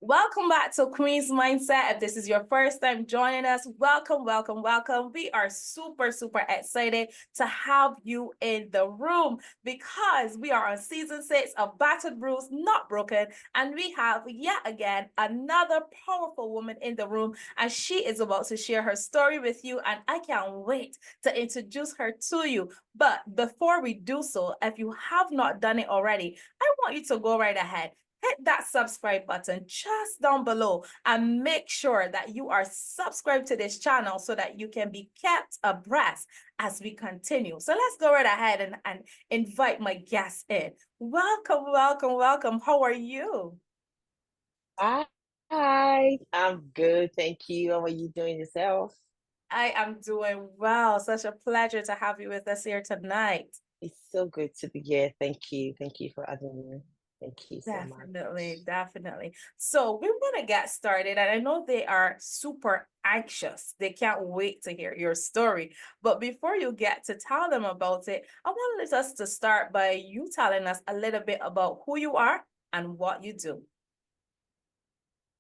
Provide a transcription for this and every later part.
Welcome back to Queen's Mindset. If this is your first time joining us, welcome, welcome, welcome. We are super excited to have you in the room because we are on season 6 of Battered Bruised, Not Broken. And we have yet again another powerful woman in the room, and she is about to share her story with you. And I can't wait to introduce her to you. But before we do so, if you have not done it already, I want you to go right ahead. Hit that subscribe button just down below and make sure that you are subscribed to this channel so that you can be kept abreast as we continue. So let's go right ahead and invite my guests in. Welcome, welcome, welcome. How are you? Hi, I'm good. Thank you. How are you doing yourself? I am doing well. Such a pleasure to have you with us here tonight. It's so good to be here. Thank you. Thank you for having me. Thank you so much. Definitely. So we want to get started, and I know they are super anxious. They can't wait to hear your story. But before you get to tell them about it, I wanted us to start by you telling us a little bit about who you are and what you do.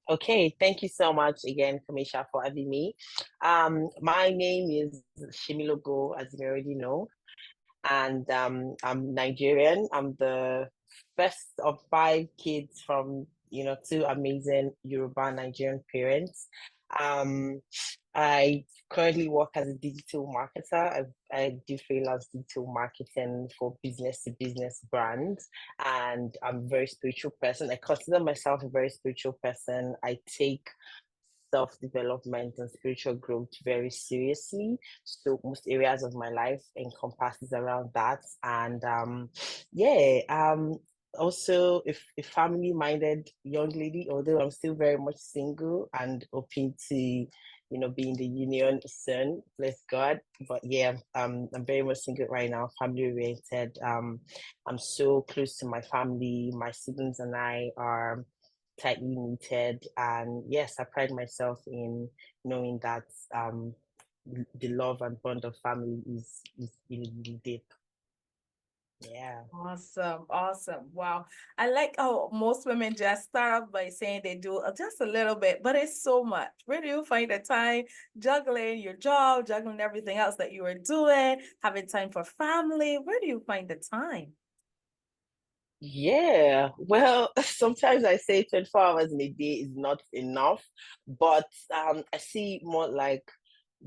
Okay, thank you so much again, Kamisha, for having me. My name is Semilogo, as you already know, and I'm Nigerian. I'm the first of five kids from, two amazing Yoruba Nigerian parents. Um, I currently work as a digital marketer. I do freelance digital marketing for business to business brands, and I'm a very spiritual person. I consider myself a very spiritual person. I take self-development and spiritual growth very seriously. So most areas of my life encompasses around that. And also a family-minded young lady, although I'm still very much single and open to, be in the union soon, bless God. But yeah, I'm very much single right now, family oriented. I'm so close to my family. My siblings and I are tightly knitted. And yes, I pride myself in knowing that the love and bond of family is really deep. Yeah. Awesome, awesome. Wow. I like how most women just start off by saying they do just a little bit, but it's so much. Where do you find the time juggling your job, juggling everything else that you are doing, having time for family? Where do you find the time? Yeah, well, sometimes I say 24 hours in a day is not enough, but I see more like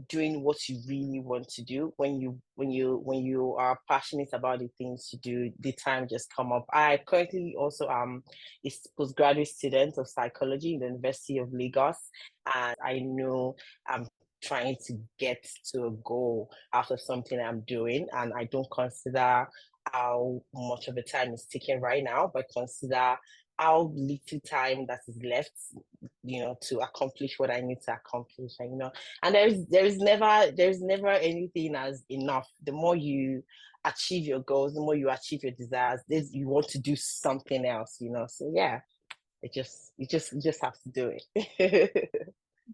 doing what you really want to do when you are passionate about the things you do, the time just come up. I currently also a postgraduate student of psychology in the University of Lagos, and I know I'm trying to get to a goal out of something I'm doing, and I don't consider how much of the time is taken right now, but consider how little time that is left, to accomplish what I need to accomplish. And and there's never anything as enough. The more you achieve your goals, the more you achieve your desires, you want to do something else, So yeah, you just have to do it.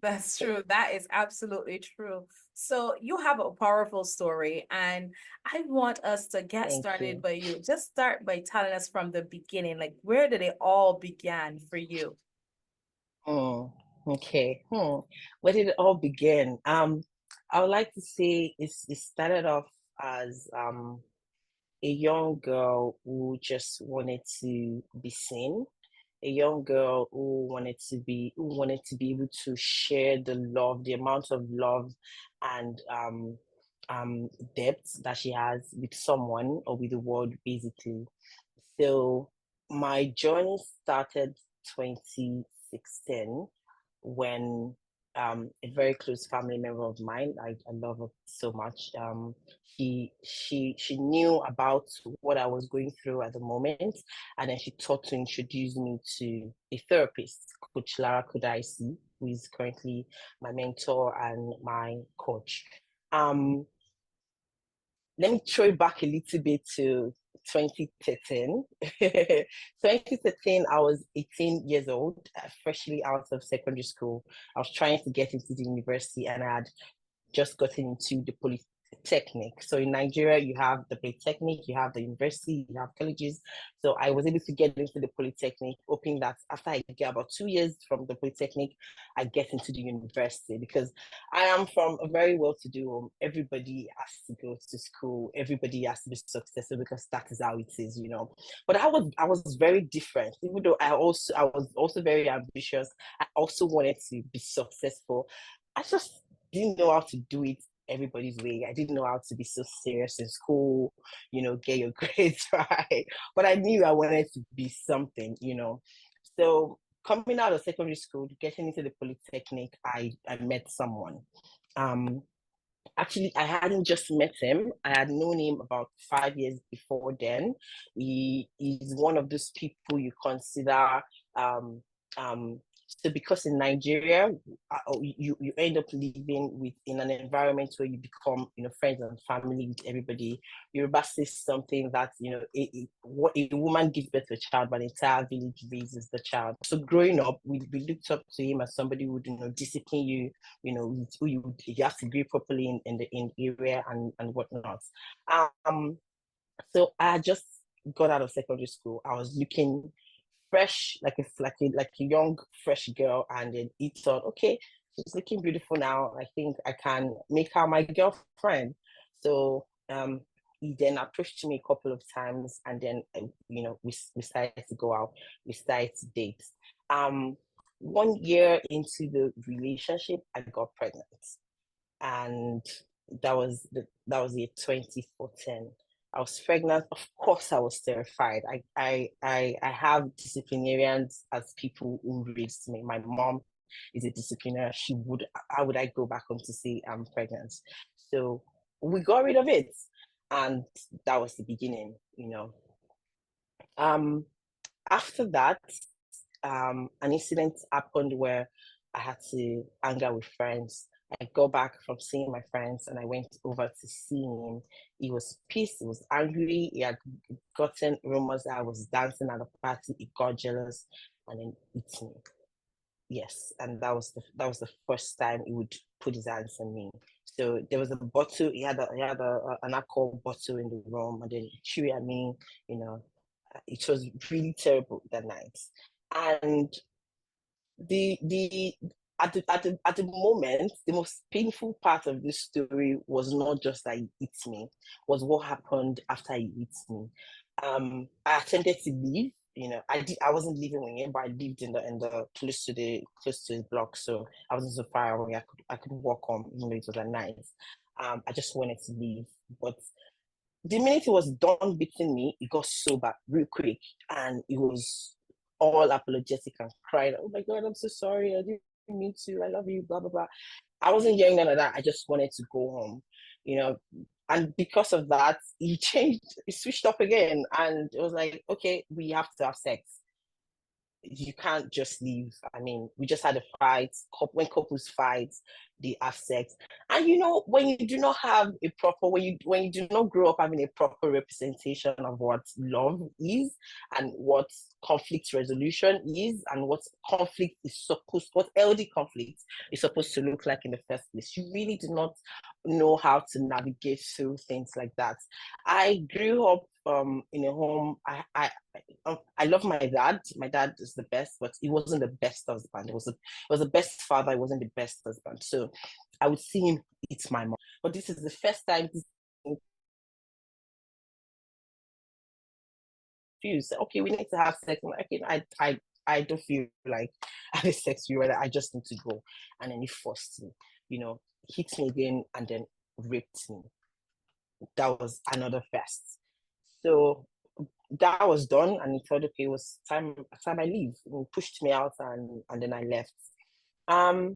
That's true. That is absolutely true. So you have a powerful story, and I want us to get Thank started you. by you. Just start by telling us from the beginning, like where did it all begin for you? Hmm. Okay. Where did it all begin? I would like to say it started off as a young girl who just wanted to be seen, a young girl who wanted to be able to share the love, the amount of love and depth that she has with someone or with the world, basically. So my journey started 2016 when a very close family member of mine, I love her so much. She knew about what I was going through at the moment, and then she thought to introduce me to a therapist, Coach Lara Kudaisi, who is currently my mentor and my coach. Um, Let me throw it back a little bit to 2013. 2013, I was 18 years old, freshly out of secondary school. I was trying to get into the university, and I had just gotten into the polytechnic. So in Nigeria, you have the polytechnic, you have the university, you have colleges. So I was able to get into the polytechnic, hoping that after I get about 2 years from the polytechnic, I get into the university, because I am from a very well-to-do home. Everybody has to go to school. Everybody has to be successful, because that is how it is, you know. But I was very different. Even though I was also very ambitious, I also wanted to be successful. I just didn't know how to do it everybody's way. I didn't know how to be so serious in school, you know, get your grades right. But I knew I wanted to be something, you know. So coming out of secondary school, getting into the polytechnic, I met someone. Um, Actually, I hadn't just met him. I had known him about 5 years before then. He is one of those people you consider um so, because in Nigeria, you end up living with in an environment where you become, you know, friends and family with everybody. Yoruba says something that, you know, what a woman gives birth to a child, but the entire village raises the child. So growing up, we looked up to him as somebody who would, you know, discipline you, you know, who you have to greet properly in the area and whatnot. Um, so I just got out of secondary school. I was looking fresh, like a young fresh girl, and then he thought, okay, she's looking beautiful now. I think I can make her my girlfriend. So he then approached me a couple of times, and then you know, we started to go out, we started to date. Um, 1 year into the relationship, I got pregnant, and that was year 2014. I was pregnant. Of course, I was terrified. I have disciplinarians as people who raised me. My mom is a discipliner. She would How would I go back home to say I'm pregnant? So we got rid of it, and that was the beginning. You know. Um, After that, an incident happened where I had to hang out with friends. I got back from seeing my friends, and I went over to see him. He was pissed, he was angry, he had gotten rumors that I was dancing at a party, he got jealous, and then hit me. Yes, and that was the first time he would put his hands on me. So there was a bottle, an alcohol bottle in the room, and then he threw it at me, you know. It was really terrible that night. And the at the moment, the most painful part of this story was not just that he hit me, was what happened after he hit me. I attempted to leave. You know, I wasn't living with him, but I lived in the close to his block, so I wasn't so far away. I could walk home even though it was at night. I just wanted to leave, but the minute he was done beating me, he got sober real quick, and he was all apologetic and crying, "Oh my God, I'm so sorry. I didn't mean to. I love you, blah, blah, blah." I wasn't hearing none of that. I just wanted to go home, you know. And because of that, he changed, he switched up again. And it was like, okay, we have to have sex. You can't just leave. I mean, we just had a fight. When couples fight, they have sex. And you know, when you do not have a proper, when you do not grow up having a proper representation of what love is, and what conflict resolution is, and what healthy conflict is supposed to look like in the first place, you really do not know how to navigate through things like that. I grew up in a home. I love my dad. My dad is the best, but he wasn't the best husband. It was the best father. He wasn't the best husband. So I would see him eat my mom. But this is the first time this feels okay. We need to have sex. I'm like, okay, I don't feel like having sex with you. I just need to go. And then he forced me. You know, hit me again, and then raped me. That was another first. So that was done, and he thought, okay, it was time I leave. He pushed me out, and then I left. Um,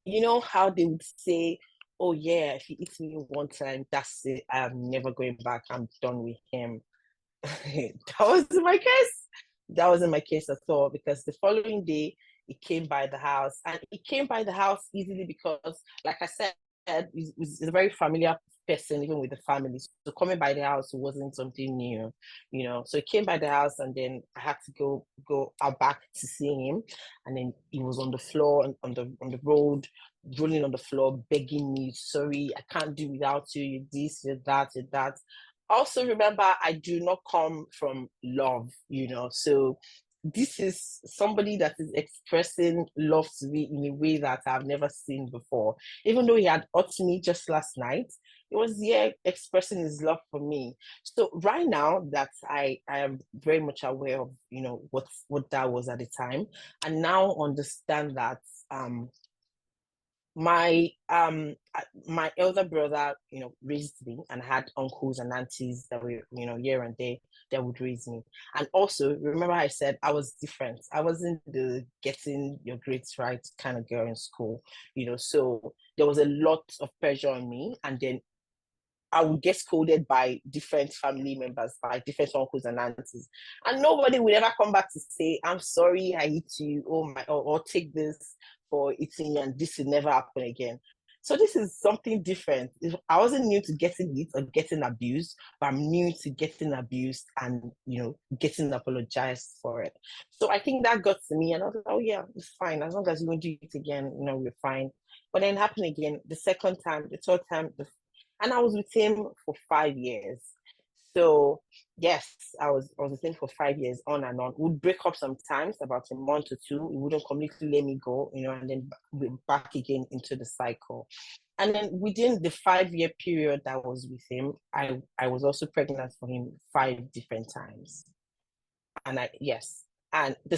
you know how they would say, "Oh yeah, if he hits me one time, that's it. I'm never going back. I'm done with him." That wasn't my case. That wasn't my case at all, because the following day he came by the house, and he came by the house easily because, like I said, it's a very familiar person, even with the family. So coming by the house wasn't something new, So he came by the house, and then I had to go out back to see him, and then he was on the floor and on the road, rolling on the floor, begging me, sorry, I can't do without you. You this, you that, you that. Also, remember, I do not come from love, So this is somebody that is expressing love to me in a way that I've never seen before. Even though he had hurt me just last night, it was expressing his love for me. So right now that I am very much aware of what that was at the time, I now understand that my my elder brother raised me, and had uncles and aunties that were here and there that would raise me. And also, remember, I said I was different. I wasn't the getting your grades right kind of girl in school, so there was a lot of pressure on me. And then I would get scolded by different family members, by different uncles and aunties, and nobody would ever come back to say, "I'm sorry, I hit you," oh my, or take this for eating you, and this will never happen again. So this is something different. I wasn't new to getting hit or getting abused, but I'm new to getting abused and getting apologized for it. So I think that got to me, and I was like, oh yeah, it's fine. As long as you won't do it again, we're fine. But then it happened again, the second time, the third time, and I was with him for 5 years. So yes, I was with him for 5 years on and on. We'd break up sometimes, about a month or two. He wouldn't completely let me go, and then we're back again into the cycle. And then within the 5 year period that I was with him, I was also pregnant for him 5 different times. And yes. And the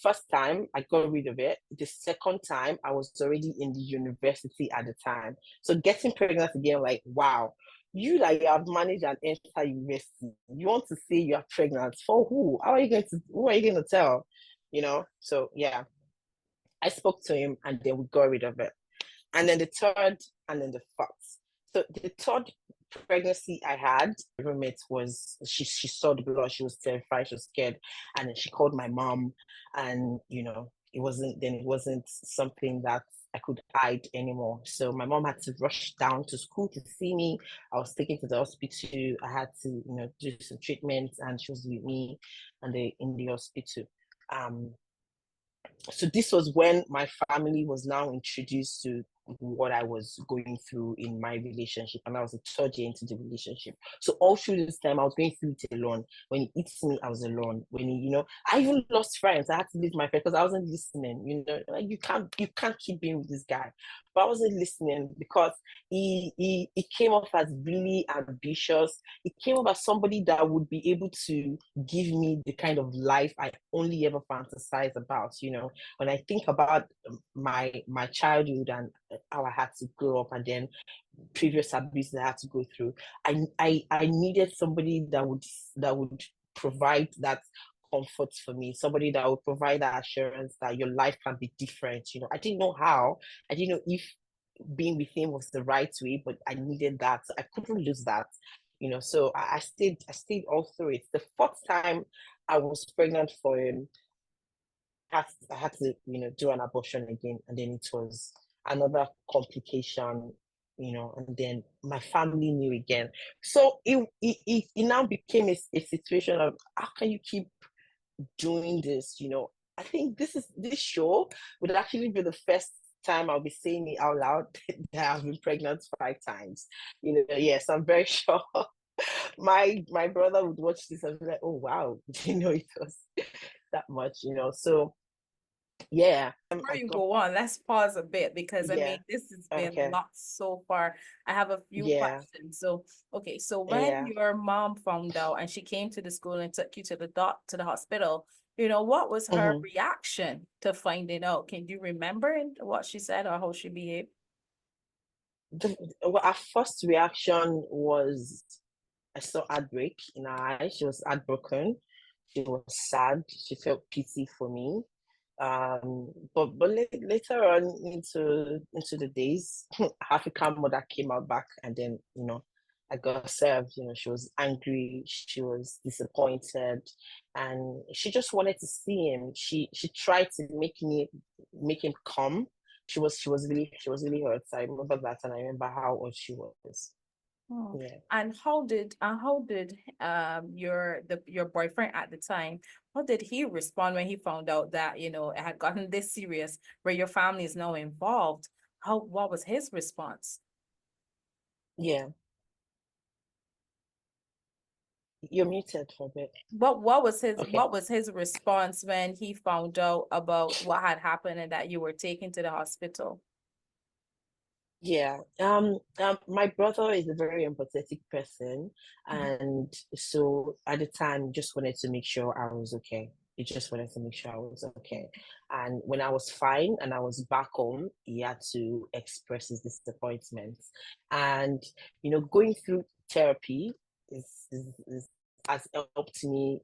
first time I got rid of it. The second time I was already in the university at the time. So getting pregnant again, like, wow, you have managed an entire university. You want to say you are pregnant for who? Who are you going to tell? So yeah, I spoke to him, and then we got rid of it. And then the third, and then the fourth. So the third pregnancy I had, my roommate she saw the blood, she was terrified, she was scared, and then she called my mom, and it wasn't something that I could hide anymore. So my mom had to rush down to school to see me. I was taken to the hospital. I had to do some treatments, and she was with me and in the hospital. So this was when my family was now introduced to what I was going through in my relationship, and I was a third year into the relationship. So all through this time, I was going through it alone. When he hits me, I was alone. When he, I even lost friends. I had to leave my friends because I wasn't listening. Like you can't keep being with this guy. But I wasn't listening because he came off as really ambitious. He came off as somebody that would be able to give me the kind of life I only ever fantasize about. When I think about my childhood and how I had to grow up, and then previous abuse I had to go through, I needed somebody that would provide that comfort for me, somebody that would provide that assurance that your life can be different. I didn't know how, I didn't know if being with him was the right way, but I needed that. I couldn't lose that. So I stayed all through it. The fourth time I was pregnant for him, I had to, do an abortion again, and then it was another complication, and then my family knew again. So it now became a situation of, how can you keep doing this? I think this show would actually be the first time I'll be saying it out loud that I've been pregnant 5 times. Yes, I'm very sure my brother would watch this and be like, oh wow, it was that much, so yeah. Before you go on, let's pause a bit because I Yeah. mean this has been Okay. lots so far. I have a few Yeah. questions. So, okay, so when Yeah. your mom found out and she came to the school and took you to the hospital, what was her Mm-hmm. reaction to finding out? Can you remember what she said or how she behaved? Well, our first reaction was, I saw heartbreak in her eyes. She was heartbroken. She was sad. She felt pity for me. But later on into the days, African mother came out back, and then I got served. She was angry. She was disappointed, and she just wanted to see him. She tried to make him come. She was really hurt. I remember that, and I remember how old she was. Oh. Yeah. And how did your boyfriend at the time, how did he respond when he found out that, it had gotten this serious where your family is now involved? What was his response? Yeah. You're muted for a bit. What was his Okay. response when he found out about what had happened and that you were taken to the hospital? Yeah. My brother is a very empathetic person, and so at the time, just wanted to make sure I was okay. He just wanted to make sure I was okay. And when I was fine and I was back home, he had to express his disappointment. And going through therapy is has helped me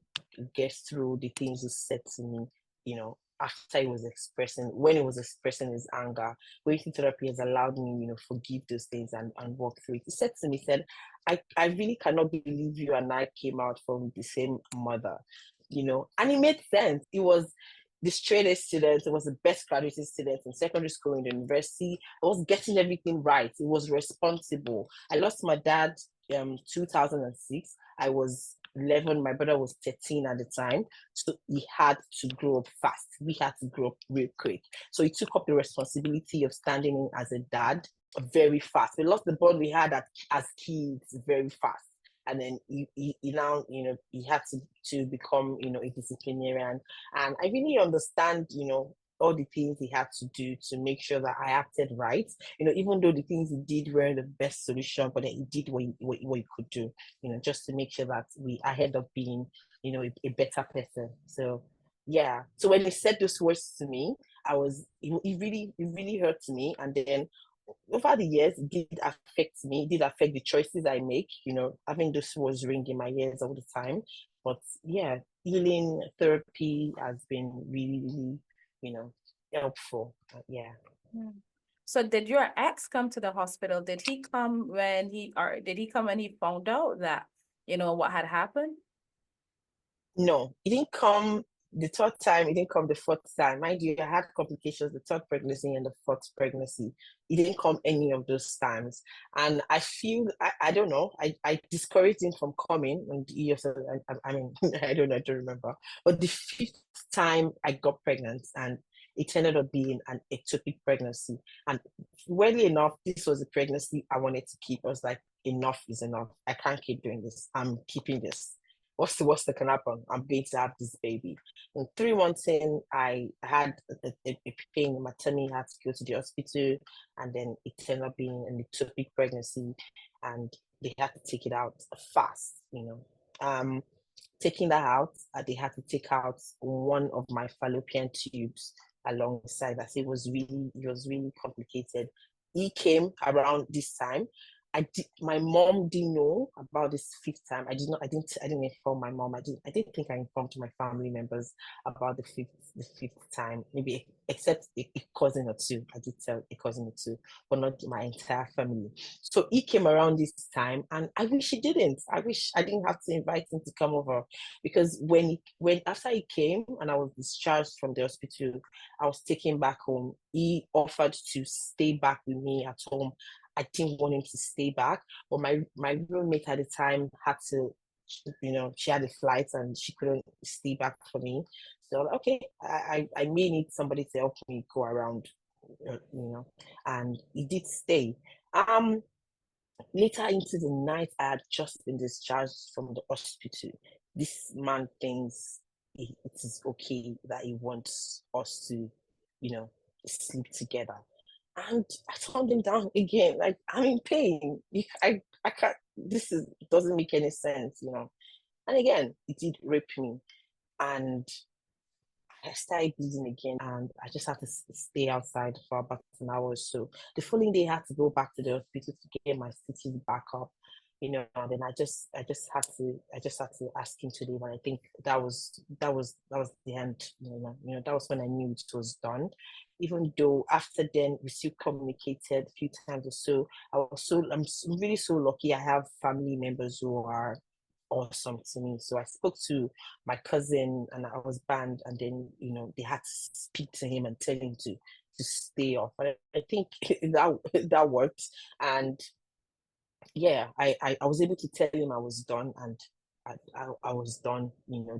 get through the things he said to me. After he was expressing, when he was expressing his anger, going through therapy has allowed me, forgive those things and work through it. He said to me, he said, I really cannot believe you and I came out from the same mother, and it made sense. He was the straightest student. He was the best graduating student in secondary school, in the university. I was getting everything right. He was responsible. I lost my dad 2006. I was 11. My brother was 13 at the time. So he had to grow up fast. We had to grow up real quick. So he took up the responsibility of standing in as a dad very fast. We lost the bond we had as kids very fast. And then he now, he had to become, a disciplinarian. And I really understand, all the things he had to do to make sure that I acted right. Even though the things he did weren't the best solution, but then he did what he could do, just to make sure that I ended up being, a better person. So yeah. So when he said those words to me, it really hurt me. And then over the years, it did affect me. It did affect the choices I make. Having those words ring in my ears all the time. But yeah, healing therapy has been really, really, you know, helpful. Yeah. Hmm. So did your ex come to the hospital? Did he come when he found out that, what had happened? No, it didn't come the third time, it didn't come the fourth time. Mind you, I had complications the third pregnancy and the fourth pregnancy. It didn't come any of those times. And I feel, I don't know, I discouraged him from coming. And he also, I mean, I don't know, I don't remember. But the fifth time I got pregnant, and it ended up being an ectopic pregnancy. And weirdly enough, this was a pregnancy I wanted to keep. I was like, enough is enough. I can't keep doing this. I'm keeping this. What's the worst that can happen? I'm going to have this baby. And 3 months in, I had a pain in my tummy, had to go to the hospital, and then it ended up being an ectopic pregnancy, and they had to take it out fast. Taking that out, they had to take out one of my fallopian tubes alongside that. It was really complicated. He came around this time. My mom didn't know about this fifth time. I didn't inform my mom. I didn't think I informed my family members about the fifth time, maybe except a cousin or two. I did tell a cousin or two, but not my entire family. So he came around this time, and I wish he didn't. I wish I didn't have to invite him to come over, because when after he came and I was discharged from the hospital, I was taken back home. He offered to stay back with me at home. I didn't want him to stay back, but my roommate at the time had to, she had a flight and she couldn't stay back for me. So okay, I may need somebody to help me go around, and he did stay. Um, Later into the night, I had just been discharged from the hospital. This man thinks it is okay that he wants us to, you know, sleep together. And I turned him down again. Like, I'm in pain. I can't, doesn't make any sense. And again, it did rape me. And I started bleeding again, and I just had to stay outside for about an hour or so. The following day, I had to go back to the hospital to get my stitches back up. And then I just had to ask him to leave, and I think that was the end. That was when I knew it was done. Even though after then we still communicated a few times or so. I'm really so lucky. I have family members who are awesome to me. So I spoke to my cousin, and I was banned, and then they had to speak to him and tell him to stay off. I think that worked. And yeah, I was able to tell him I was done, and I was done,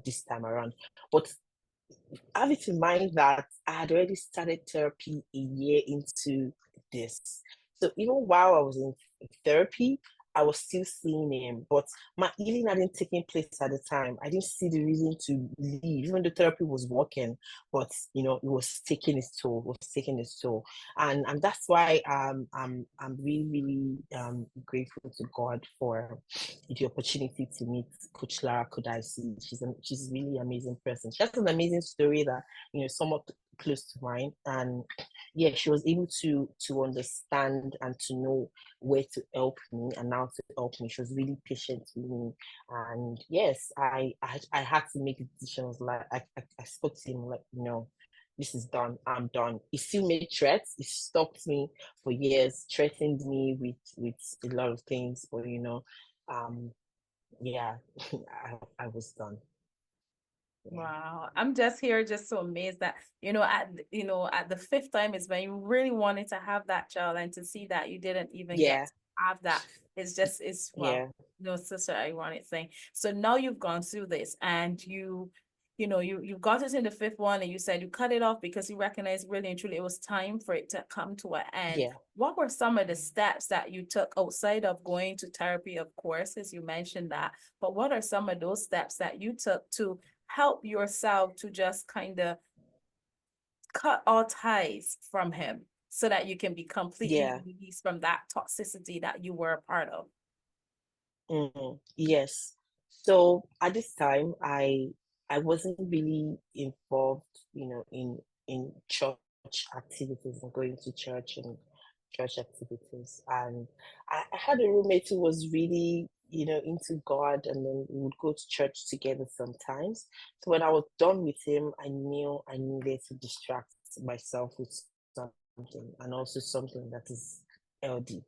this time around. But have it in mind that I had already started therapy a year into this. So even while I was in therapy, I was still seeing him, but my healing hadn't taken place at the time. I didn't see the reason to leave, even though therapy was working, but it was taking its toll, and that's why I'm really really grateful to God for the opportunity to meet Coach Lara Kudaisi. She's really amazing person. She has an amazing story that somewhat close to mine, and yeah, she was able to understand and to know where to help me and how to help me. She was really patient with me, and yes, I had to make a decision. I was like, I spoke to him like, this is done. I'm done. He still made threats. He stopped me for years, threatened me with a lot of things, but um, yeah, I was done. Yeah. Wow, I'm just here, just so amazed that at the fifth time is when you really wanted to have that child, and to see that you didn't even get Yeah, to have that. It's well, yeah, no, such an ironic thing. So now you've gone through this, and you got it in the fifth one, and you said you cut it off because you recognized really and truly it was time for it to come to an end. yeah, What were some of the steps that you took outside of going to therapy, of course, as you mentioned that, but what are some of those steps that you took to help yourself to just kind of cut all ties from him so that you can be completely yeah. released from that toxicity that you were a part of? Yes. So at this time, I wasn't really involved, in church activities and going to church and church activities. And I had a roommate who was really, into God, and then we would go to church together sometimes. So when I was done with him, I knew I needed to distract myself with something, and also something that is healthy.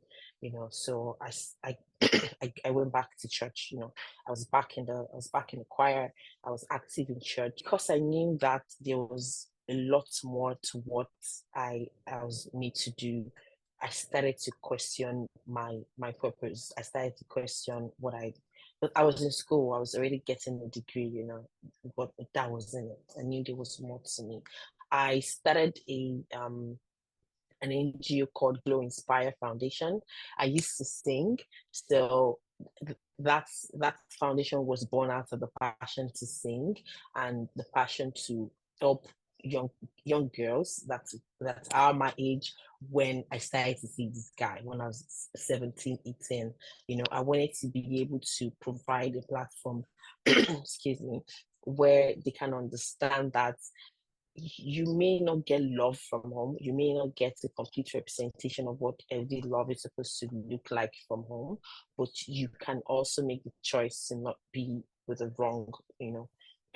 So I went back to church. I was back in the choir. I was active in church because I knew that there was a lot more to what I was made to do. I started to question my purpose. I started to question what but I was in school. I was already getting a degree, but that wasn't it. I knew there was more to me. I started an NGO called Glow Inspire Foundation. I used to sing, so that foundation was born out of the passion to sing and the passion to help young young girls that are my age. When I started to see this guy when I was 17, 18, I wanted to be able to provide a platform, excuse me, where they can understand that you may not get love from home. You may not get a complete representation of what every love is supposed to look like from home, but you can also make the choice to not be with the wrong,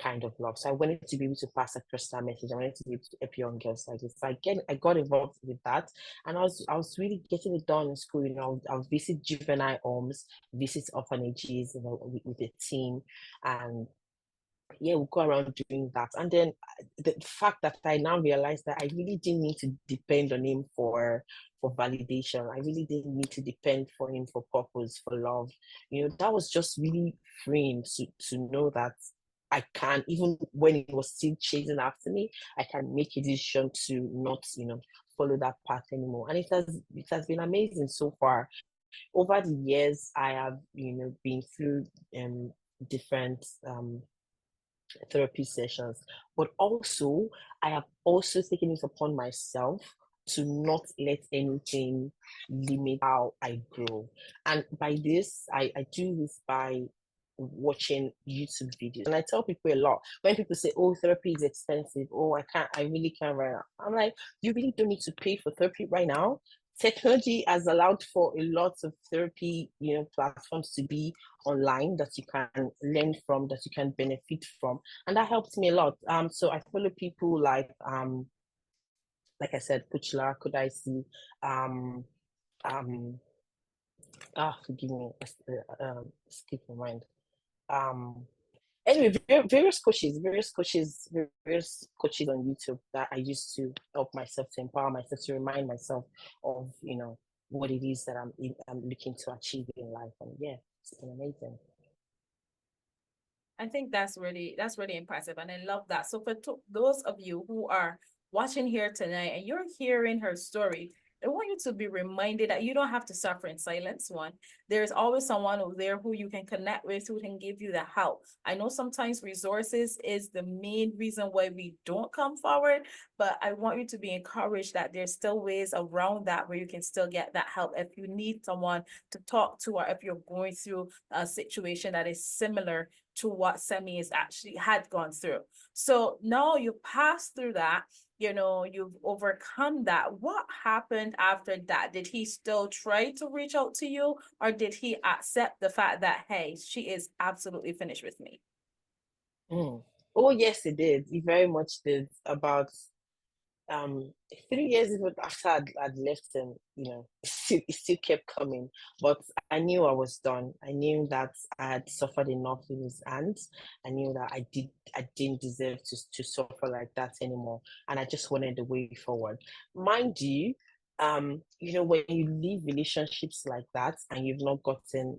kind of love. So I wanted to be able to pass across that message. I wanted to be able to help young girls like this. So I got involved with that, and I was really getting it done in school. I'll visit juvenile homes, visit orphanages, with a team, and yeah, we'll go around doing that. And then the fact that I now realize that I really didn't need to depend on him for validation. I really didn't need to depend for him for purpose, for love. That was just really freeing to know that I can, even when he was still chasing after me, I can make a decision to not, follow that path anymore. And it has been amazing so far. Over the years, I have, been through different therapy sessions, but also I have also taken it upon myself to not let anything limit how I grow. And by this, I do this by watching YouTube videos. And I tell people a lot when people say, oh, therapy is expensive. Oh, I really can't right now. I'm like, you really don't need to pay for therapy right now. Technology has allowed for a lot of therapy, platforms to be online that you can learn from, that you can benefit from. And that helps me a lot. So I follow people like I said, Coach Lara Kudaisi, um, um, forgive me, skip my mind. Um, anyway, various coaches on YouTube that I used to help myself, to empower myself, to remind myself of, what it is that I'm looking to achieve in life. And yeah, it's been amazing. I think that's really impressive, and I love that. So for those of you who are watching here tonight and you're hearing her story, I want you to be reminded that you don't have to suffer in silence. One, there's always someone over there who you can connect with, who can give you the help. I know sometimes resources is the main reason why we don't come forward, but I want you to be encouraged that there's still ways around that where you can still get that help if you need someone to talk to, or if you're going through a situation that is similar to what Semi is actually had gone through. So now you passed through that, you know, you've overcome that. What happened after that? Did he still try to reach out to you, or did he accept the fact that, hey, she is absolutely finished with me? Mm. Oh yes, it did. He very much did. About um 3 years even after I'd left him, it still kept coming. But I knew I was done. I knew that I had suffered enough in his hands. I knew that I didn't deserve to suffer like that anymore. And I just wanted a way forward. Mind you, when you leave relationships like that and you've not gotten,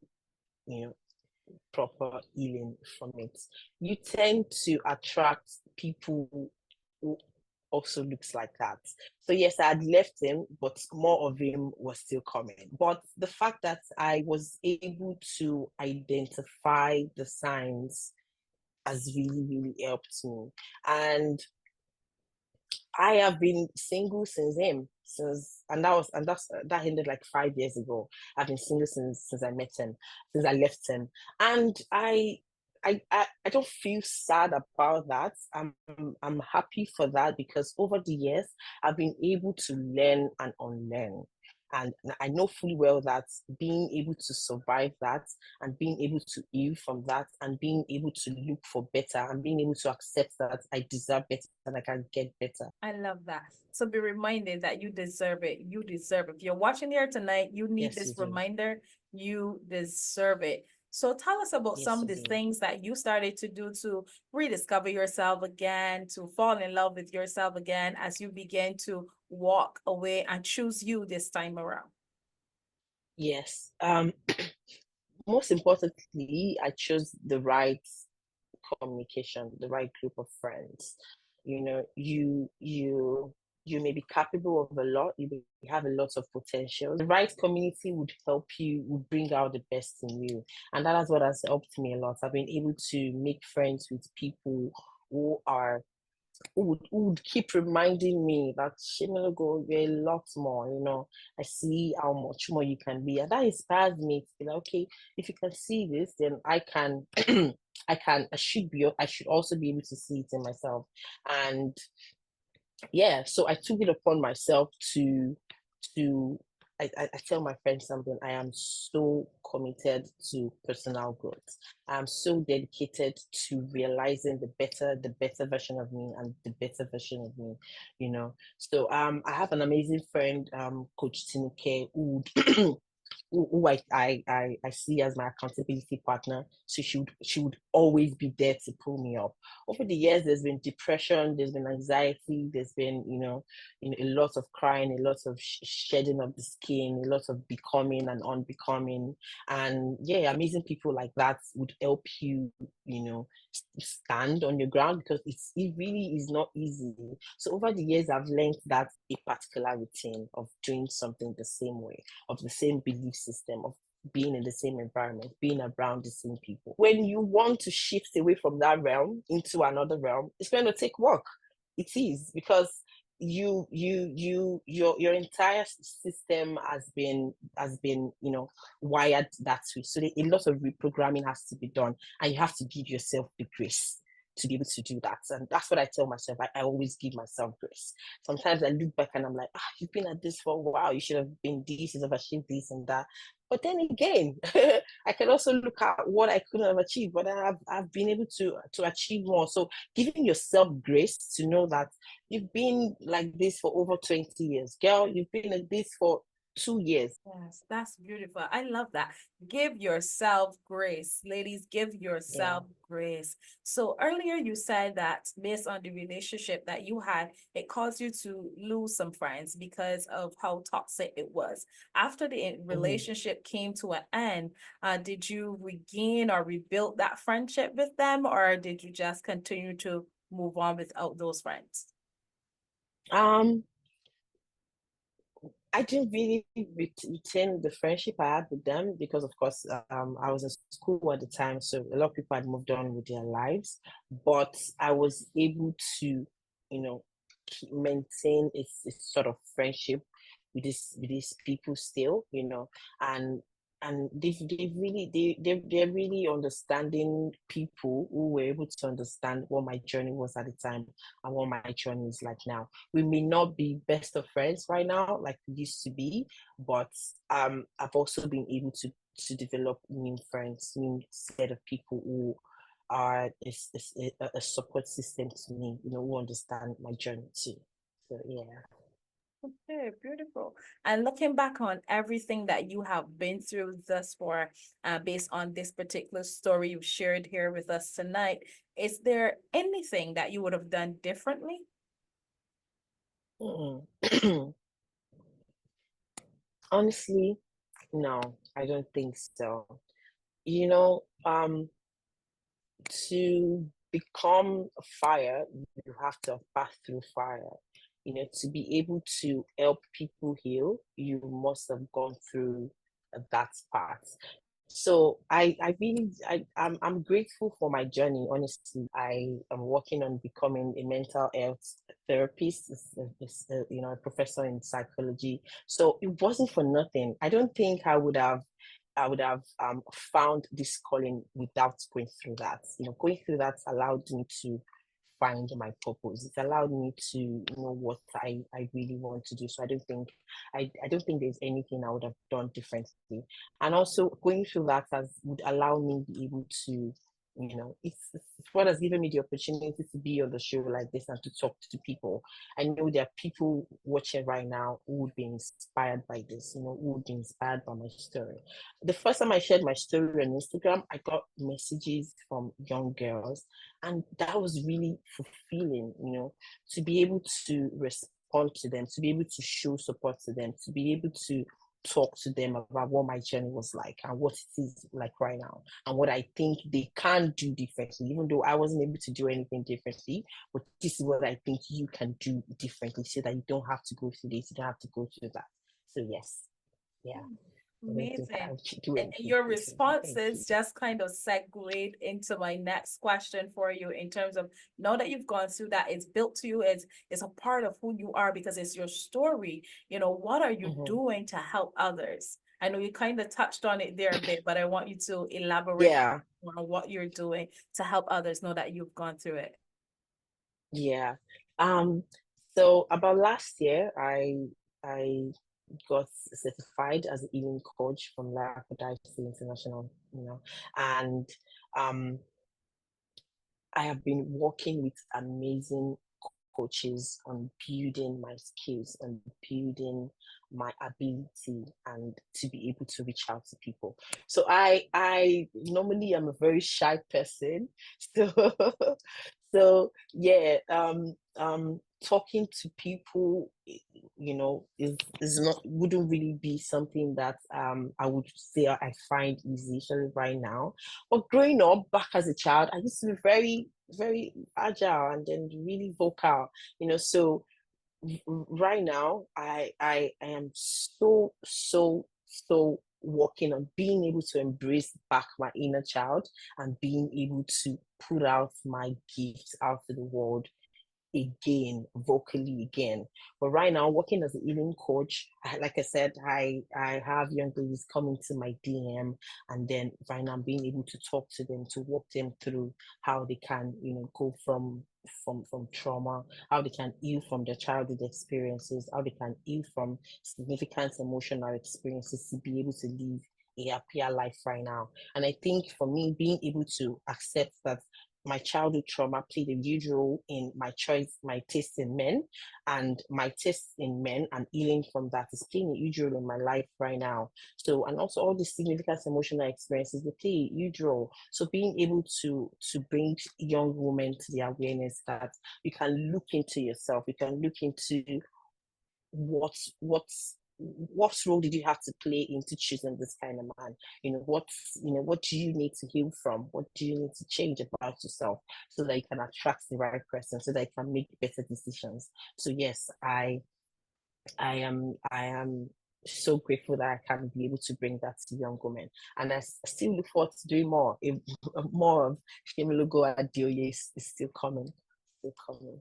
you know, proper healing from it, you tend to attract people who also looks like that. So yes, I had left him, but more of him was still coming. But the fact that I was able to identify the signs has really, really helped me. And I have been single since that ended like 5 years ago. I've been single since I met him, since I left him, and I don't feel sad about that. I'm happy for that because over the years I've been able to learn and unlearn. And I know fully well that being able to survive that and being able to heal from that and being able to look for better and being able to accept that I deserve better and I can get better. I love that. So be reminded that you deserve it. You deserve it. If you're watching here tonight, you need Yes, this you do. reminder. You deserve it. So tell us about some Yes, of you the do. things that you started to do to rediscover yourself again, to fall in love with yourself again as you begin to walk away and choose you this time around. Yes. Most importantly, I chose the right communication, the right group of friends. You may be capable of a lot, you may have a lot of potential. The right community would help you, would bring out the best in you. And that is what has helped me a lot. I've been able to make friends with people who are who would keep reminding me that Semilogo, you're a lot more, I see how much more you can be. And that inspires me to be like, okay, if you can see this, then I can I should also be able to see it in myself. And yeah, so I took it upon myself to I tell my friends something. I am so committed to personal growth. I'm so dedicated to realizing the better version of me and the better version of me. So I have an amazing friend, Coach Tinuke, who I see as my accountability partner. So she would always be there to pull me up. Over the years, there's been depression, there's been anxiety, there's been a lot of crying, a lot of shedding of the skin, a lot of becoming and unbecoming. And yeah, amazing people like that would help you, stand on your ground because it really is not easy. So over the years, I've learned that a particular routine of doing something the same way, of the same belief system, of being in the same environment, being around the same people. When you want to shift away from that realm into another realm, it's going to take work. It is because your entire system has been wired that way. So a lot of reprogramming has to be done, and you have to give yourself the grace to be able to do that. And that's what I tell myself. I always give myself grace. Sometimes I look back and I'm like, you've been at this for a while. You should have been this, you should have achieved this and that. But then again, I can also look at what I couldn't have achieved, but I've been able to achieve more. So giving yourself grace to know that you've been like this for over 20 years. Girl, you've been like this for 2 years. Yes, that's beautiful. I love that. Give yourself grace. Ladies, give Yeah. yourself grace. So earlier you said that based on the relationship that you had, it caused you to lose some friends because of how toxic it was. After the Mhm. relationship came to an end, did you regain or rebuild that friendship with them, or did you just continue to move on without those friends? Um, I didn't really retain the friendship I had with them because, of course, I was in school at the time, so a lot of people had moved on with their lives. But I was able to, maintain a sort of friendship with these people still, and they're really understanding people who were able to understand what my journey was at the time and what my journey is like now. We may not be best of friends right now like we used to be, but I've also been able to develop new friends, new set of people who are a support system to me, who understand my journey too. So yeah. Okay, beautiful. And looking back on everything that you have been through thus far, based on this particular story you've shared here with us tonight, is there anything that you would have done differently? Mm. Honestly, no, I don't think so. You know, to become a fire, you have to have passed through fire. To be able to help people heal, you must have gone through that part. So I'm grateful for my journey. Honestly, I am working on becoming a mental health therapist, a professor in psychology. So it wasn't for nothing. I don't think I would have found this calling without going through that. Going through that allowed me to find my purpose. It allowed me to know what I really want to do. So I don't think there's anything I would have done differently. And also going through that would allow me be able to, it's what has given me the opportunity to be on the show like this and to talk to people. I know there are people watching right now who would be inspired by this, who would be inspired by my story. The first time I shared my story on Instagram, I got messages from young girls, and that was really fulfilling, to be able to respond to them, to be able to show support to them, to be able to talk to them about what my journey was like and what it is like right now and what I think they can do differently, even though I wasn't able to do anything differently. But this is what I think you can do differently so that you don't have to go through this, you don't have to go through that. So yes, yeah. I don't think I Amazing. would do And anything your differently. Thank you. responses just kind of segued into my next question for you in terms of now that you've gone through that, it's built to you, it's a part of who you are because it's your story. What are you Mhm. doing to help others? I know you kind of touched on it there a bit, but I want you to elaborate Yeah, on what you're doing to help others know that you've gone through it. yeah. Um, so about last year, I got certified as a healing coach from Life International, and um I have been working with amazing coaches on building my skills and building my ability and to be able to reach out to people. So I normally am a very shy person. So yeah, talking to people, is not wouldn't really be something that I would say I find easy, especially right now. But growing up back as a child, I used to be very, very agile and then really vocal, so right now I am so working on being able to embrace back my inner child and being able to put out my gifts out to the world again, vocally again. But right now, working as a healing coach, like I said, I have young ladies coming to my DM, and then right now I'm being able to talk to them, to walk them through how they can, go from trauma, how they can heal from their childhood experiences, how they can heal from significant emotional experiences to be able to live a happier life right now. And I think for me, being able to accept that my childhood trauma played a huge role in my choice, my taste in men, and my taste in men and healing from that is playing a huge role in my life right now. So, and also all the significant emotional experiences, they play a huge role. So being able to bring young women to the awareness that you can look into yourself, you can look into what role did you have to play into choosing this kind of man? What do you need to heal from? What do you need to change about yourself so that you can attract the right person, so that you can make better decisions? So yes, I am so grateful that I can be able to bring that to young women. And I still look forward to doing more. If more of Semilogo Adeoye is still coming. Still coming.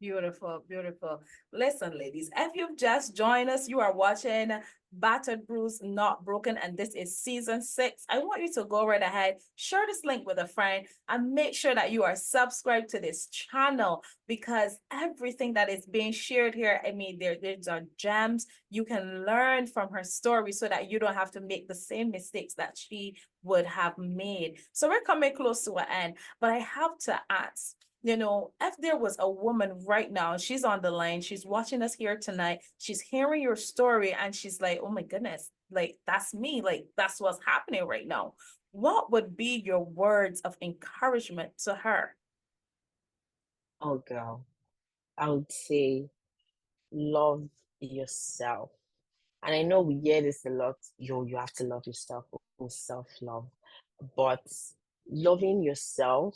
Beautiful, beautiful. Listen, ladies, if you've just joined us, you are watching Battered Bruised, Not Broken, and this is season 6. I want you to go right ahead, share this link with a friend, and make sure that you are subscribed to this channel, because everything that is being shared here, I mean, there's are gems. You can learn from her story so that you don't have to make the same mistakes that she would have made. So we're coming close to an end, but I have to ask, if there was a woman right now, she's on the line, she's watching us here tonight, she's hearing your story, and she's like, oh my goodness, like that's me, like that's what's happening right now. What would be your words of encouragement to her? Oh girl, I would say love yourself. And I know we hear this a lot, you have to love yourself, self-love. But loving yourself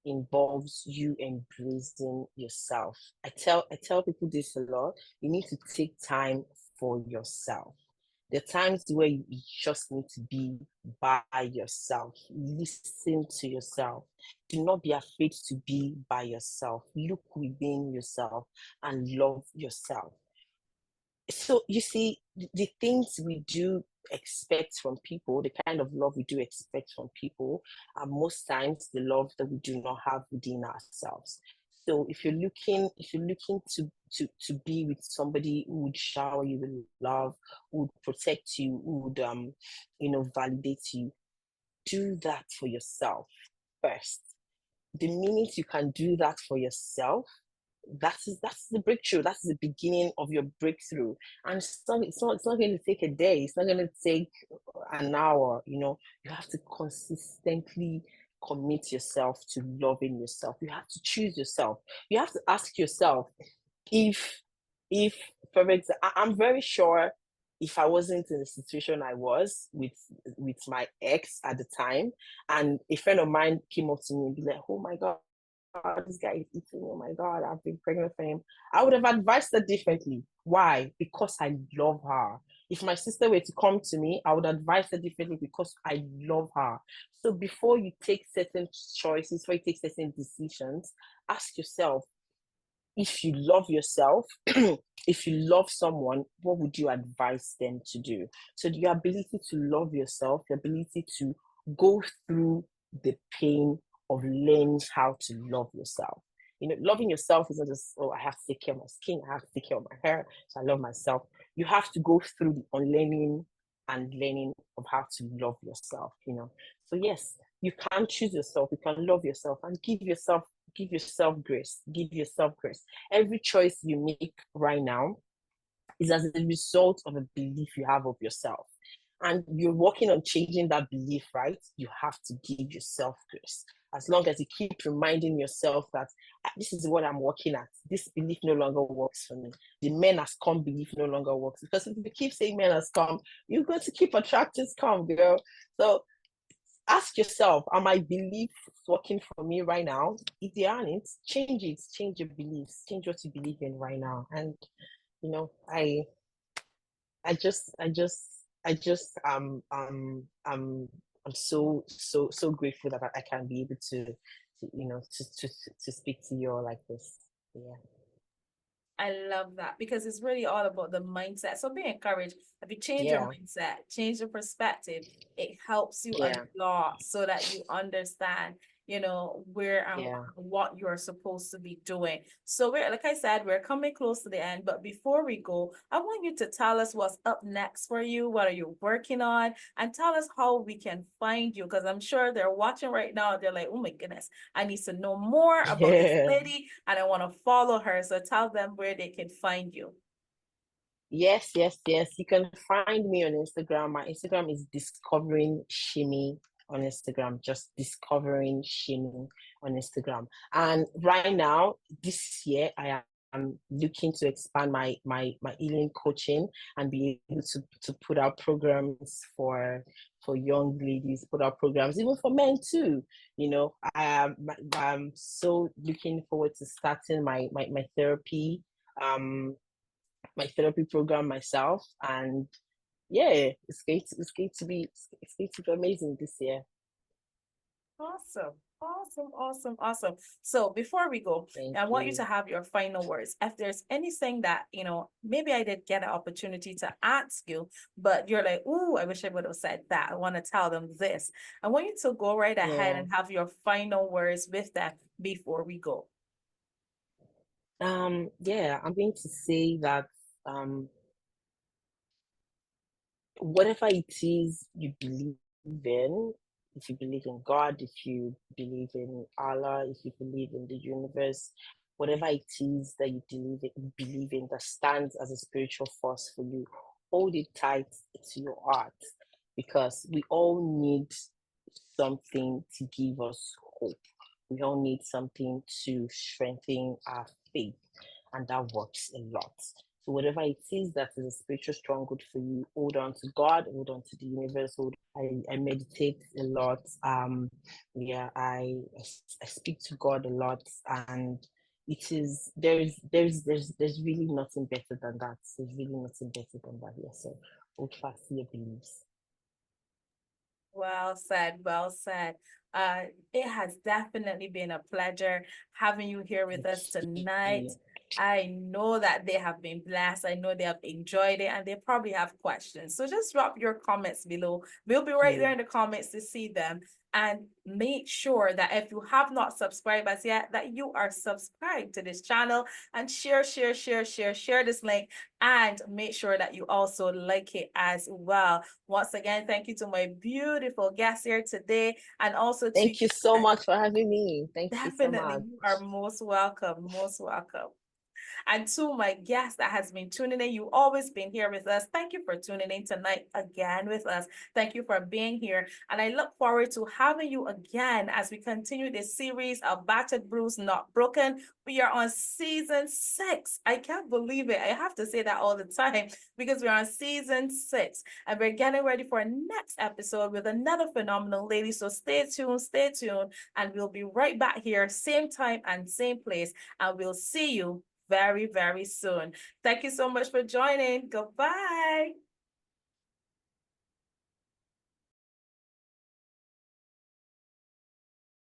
involves you embracing yourself. I tell people this a lot. You need to take time for yourself. There are times where you just need to be by yourself. Listen to yourself. Do not be afraid to be by yourself. Look within yourself and love yourself. So you see, the things we do expect from people, the kind of love we do expect from people, are most times the love that we do not have within ourselves. So if you're looking to be with somebody who would shower you with love, who would protect you, who would validate you, do that for yourself first. The minute you can do that for yourself, that's the breakthrough. That's the beginning of your breakthrough. And it's not going to take a day. It's not going to take an hour. You have to consistently commit yourself to loving yourself. You have to choose yourself. You have to ask yourself if if for example, I'm very sure if I wasn't in the situation I was with my ex at the time, and a friend of mine came up to me and be like, oh my god, this guy is eating. Oh my God, I've been pregnant for him. I would have advised her differently. Why? Because I love her. If my sister were to come to me, I would advise her differently because I love her. So before you take certain choices, before you take certain decisions, ask yourself, if you love yourself, if you love someone, what would you advise them to do? So your ability to love yourself, your ability to go through the pain of learning how to love yourself. Loving yourself isn't just, oh, I have to take care of my skin, I have to take care of my hair, so I love myself. You have to go through the unlearning and learning of how to love yourself. So yes, you can choose yourself, you can love yourself and give yourself grace. Give yourself grace. Every choice you make right now is as a result of a belief you have of yourself. And you're working on changing that belief, right? You have to give yourself grace. As long as you keep reminding yourself that this is what I'm working at, this belief no longer works for me. The men has come belief no longer works. Because if you keep saying men has come, you're going to keep attracting come, girl. So ask yourself, are my beliefs working for me right now? If they aren't, change it, change your beliefs, change what you believe in right now. And I'm so grateful that I can be able to speak to you all like this. Yeah. I love that, because it's really all about the mindset. So be encouraged. If you change your Yeah. mindset, change your perspective, it helps you a Yeah. lot so that you understand where Yeah. what you're supposed to be doing. So like I said, we're coming close to the end, but before we go, I want you to tell us what's up next for you. What are you working on? And tell us how we can find you, because I'm sure they're watching right now. They're like, oh my goodness, I need to know more about this lady and I want to follow her. So tell them where they can find you. Yes, yes, yes. You can find me on Instagram. My Instagram is discovering shimmy on Instagram. Just discovering shimmy on Instagram. And right now, this year, I am looking to expand my healing coaching and be able to put out programs for young ladies, put out programs even for men too. I'm so looking forward to starting my therapy. My therapy program myself, and yeah, it's going to be amazing this year. Awesome. Awesome, awesome, awesome. So before we go, Thank I want you you. to have your final words. If there's anything that, maybe I did get an opportunity to ask you, but you're like, ooh, I wish I would have said that. I want to tell them this. I want you to go right ahead Yeah. and have your final words with that before we go. Yeah, I'm going to say that whatever it is you believe in, if you believe in God, if you believe in Allah, if you believe in the universe, whatever it is that you believe in that stands as a spiritual force for you, hold it tight to your heart, because we all need something to give us hope. We all need something to strengthen our faith, and that works a lot. So whatever it is that is a spiritual stronghold for you, hold on to God, hold on to the universe. I meditate a lot. Yeah, I speak to God a lot, and it is there's really nothing better than that. There's really nothing better than that. Yeah, so hold fast to your beliefs. Well said, well said. It has definitely been a pleasure having you here with Thank us tonight. you. I know that they have been blessed. I know they have enjoyed it and they probably have questions. So just drop your comments below. We'll be right there in the comments to see them. And make sure that if you have not subscribed as yet, that you are subscribed to this channel, and share this link, and make sure that you also like it as well. Once again, thank you to my beautiful guest here today, and also to Thank you so much for having me. Thank you so definitely, much. you are most welcome, most welcome. And to my guest that has been tuning in, you've always been here with us. Thank you for tuning in tonight again with us. Thank you for being here. And I look forward to having you again as we continue this series of Battered Bruised, Not Broken. We are on season 6. I can't believe it. I have to say that all the time because we're on season 6. And we're getting ready for a next episode with another phenomenal lady. So stay tuned, and we'll be right back here, same time and same place. And we'll see you very, very soon. Thank you so much for joining. Goodbye.